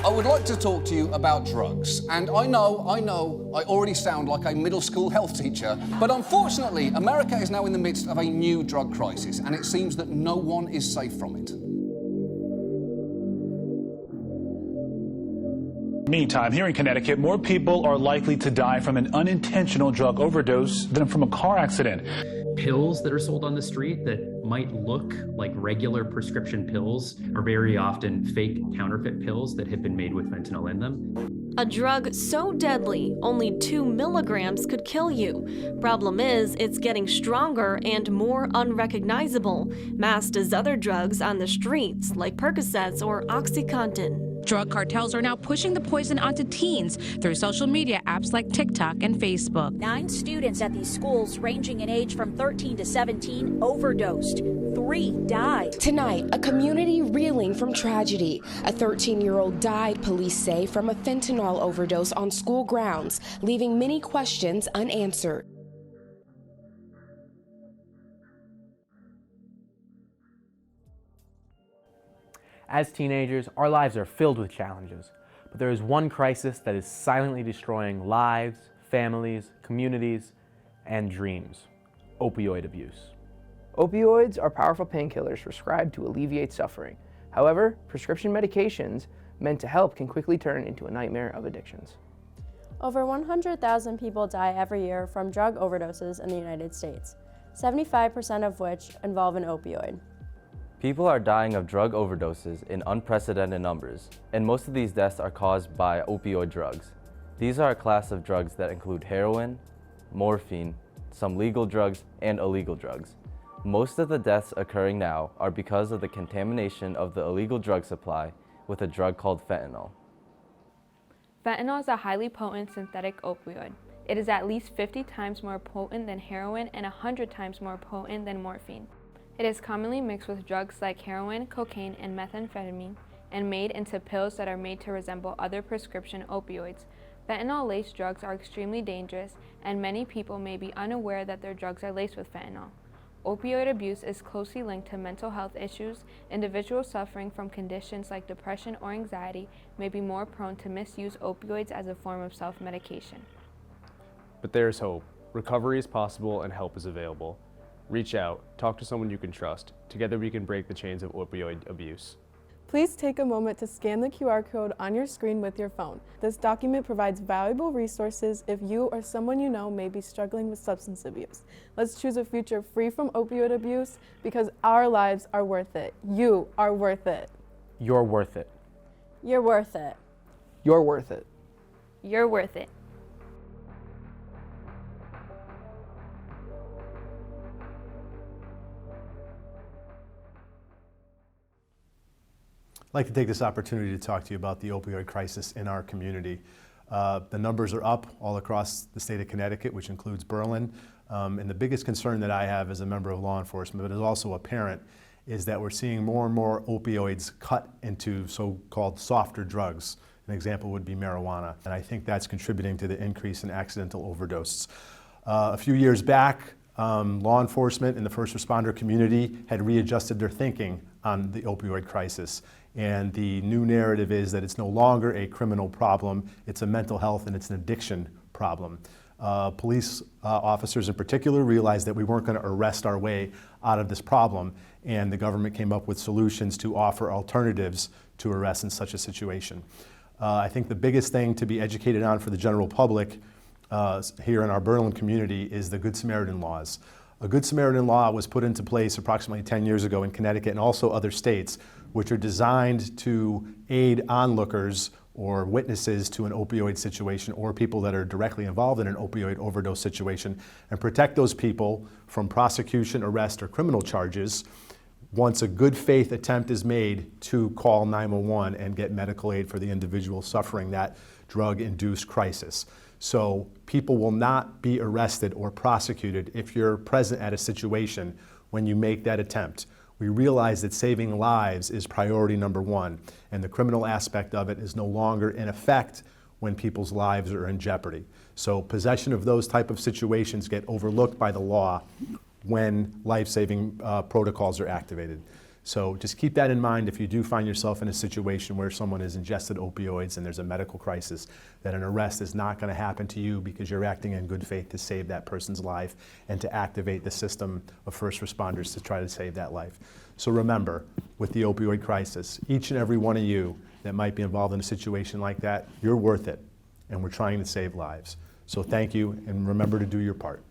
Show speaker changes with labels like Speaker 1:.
Speaker 1: I would like to talk to you about drugs. And I know, I already sound like a middle school health teacher, but unfortunately, America is now in the midst of a new drug crisis, and it seems that no one is safe from it.
Speaker 2: Meantime, here in Connecticut, more people are likely to die from an unintentional drug overdose than from a car accident.
Speaker 3: Pills that are sold on the street that might look like regular prescription pills are very often fake counterfeit pills that have been made with fentanyl in them.
Speaker 4: A drug so deadly, only 2 milligrams could kill you. Problem is, it's getting stronger and more unrecognizable, masked as other drugs on the streets like Percocets or OxyContin.
Speaker 5: Drug cartels are now pushing the poison onto teens through social media apps like TikTok and Facebook.
Speaker 6: 9 students at these schools, ranging in age from 13 to 17, overdosed. 3 died.
Speaker 7: Tonight, a community reeling from tragedy. A 13-year-old died, police say, from a fentanyl overdose on school grounds, leaving many questions unanswered.
Speaker 8: As teenagers, our lives are filled with challenges, but there is one crisis that is silently destroying lives, families, communities, and dreams: opioid abuse.
Speaker 9: Opioids are powerful painkillers prescribed to alleviate suffering. However, prescription medications meant to help can quickly turn into a nightmare of addictions.
Speaker 10: Over 100,000 people die every year from drug overdoses in the United States, 75% of which involve an opioid.
Speaker 11: People are dying of drug overdoses in unprecedented numbers, and most of these deaths are caused by opioid drugs. These are a class of drugs that include heroin, morphine, some legal drugs, and illegal drugs. Most of the deaths occurring now are because of the contamination of the illegal drug supply with a drug called fentanyl.
Speaker 12: Fentanyl is a highly potent synthetic opioid. It is at least 50 times more potent than heroin and 100 times more potent than morphine. It is commonly mixed with drugs like heroin, cocaine, and methamphetamine, and made into pills that are made to resemble other prescription opioids. Fentanyl-laced drugs are extremely dangerous, and many people may be unaware that their drugs are laced with fentanyl. Opioid abuse is closely linked to mental health issues. Individuals suffering from conditions like depression or anxiety may be more prone to misuse opioids as a form of self-medication.
Speaker 13: But there's hope. Recovery is possible and help is available. Reach out, talk to someone you can trust. Together we can break the chains of opioid abuse.
Speaker 14: Please take a moment to scan the QR code on your screen with your phone. This document provides valuable resources if you or someone you know may be struggling with substance abuse. Let's choose a future free from opioid abuse, because our lives are worth it. You are worth it.
Speaker 8: You're worth it.
Speaker 10: You're worth it.
Speaker 9: You're worth it.
Speaker 12: You're worth it.
Speaker 15: I'd like to take this opportunity to talk to you about the opioid crisis in our community. The numbers are up all across the state of Connecticut, which includes Berlin. And the biggest concern that I have as a member of law enforcement, but as also a parent, is that we're seeing more and more opioids cut into so-called softer drugs. An example would be marijuana. And I think that's contributing to the increase in accidental overdoses. A few years back, law enforcement and the first responder community had readjusted their thinking on the opioid crisis. And the new narrative is that it's no longer a criminal problem, it's a mental health and it's an addiction problem. Police officers in particular realized that we weren't going to arrest our way out of this problem, and the government came up with solutions to offer alternatives to arrest in such a situation. I think the biggest thing to be educated on for the general public here in our Berlin community is the Good Samaritan laws. A Good Samaritan law was put into place approximately 10 years ago in Connecticut and also other states, which are designed to aid onlookers or witnesses to an opioid situation or people that are directly involved in an opioid overdose situation, and protect those people from prosecution, arrest, or criminal charges once a good faith attempt is made to call 911 and get medical aid for the individual suffering that drug-induced crisis. So people will not be arrested or prosecuted if you're present at a situation when you make that attempt. We realize that saving lives is priority number one, and the criminal aspect of it is no longer in effect when people's lives are in jeopardy. So possession of those type of situations get overlooked by the law when life-saving protocols are activated. So just keep that in mind if you do find yourself in a situation where someone has ingested opioids and there's a medical crisis, that an arrest is not going to happen to you because you're acting in good faith to save that person's life and to activate the system of first responders to try to save that life. So remember, with the opioid crisis, each and every one of you that might be involved in a situation like that, you're worth it, and we're trying to save lives. So thank you, and remember to do your part.